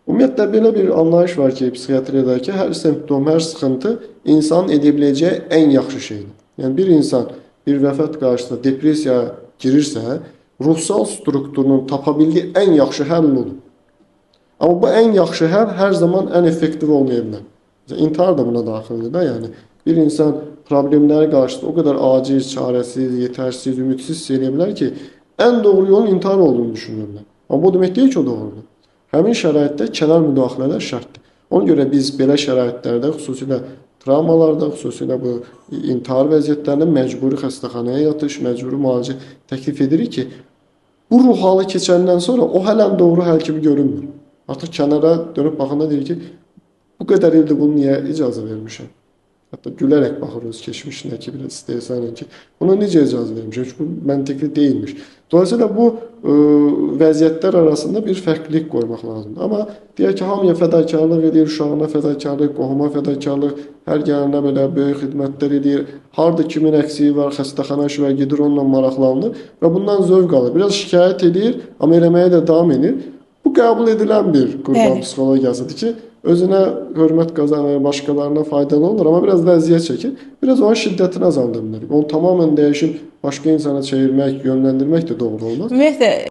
Ümumiyyətlə belə bir anlayış var ki, psixiatriyada ki, hər simptom, hər sıxıntı insanın edə biləcəyi ən yaxşı şeydir. Yəni bir insan bir vəfat qarşısında depressiyaya girirsə, ruhsal strukturunun tapa bildiyi ən yaxşı həll olur. Amma bu ən yaxşı həll hər zaman ən effektiv olmaya bilər. İntihar da buna daxildir də, yəni bir insan problemləri qarşısında o qədər aciz, çarəsiz, yetərsiz, ümidsiz hiss edə bilər ki, ən doğru yolun intihar olduğunu düşünürlər. Amma bu demək deyil ki, o doğrudur. Həmin şəraitdə kənar müdaxilələr şərtdir. Ona görə biz belə şəraitlərdə, xüsusilə travmalarda, xüsusilə bu intihar vəziyyətlərində məcburi xəstəxanaya yatış, məcburi müalicə təklif edirik ki, bu ruh halı keçəndən sonra o hələn doğru həll kimi görünmür. Artıq kənara dönüb baxanda deyir ki, bu qədər ildir bunu niyə icazə vermişəm? Hətta gülərək baxırız keçmişinə ki, biraz istəyirsən ki, buna necə icazə vermişəm? Çünki bu məntiqli deyilmiş. Dolayısıyla bu vəziyyətlər arasında bir fərqlilik qoymaq lazımdır. Amma deyək ki, hamıya fədakarlıq edir, uşağına fədakarlıq, qohuma fədakarlıq, hər gələnə belə böyük xidmətlər edir. Harda kimin əksiyi var, xəstəxana işi var, gedir onunla maraqlanır və bundan zövq alır. Biraz şikayət edir, amma eləməyə də davam edir. Bu qəbul edilən bir qurban psixologiyasıdır ki, özünə hörmət qazanır, başqalarına faydalı olur, amma biraz vəziyyət çəkir. Biraz onun şiddətini azaldırır. Onu tamamən dəyişib başqa insana çevirmək, yönləndirmək də doğru olmaz. Ümumiyyətlə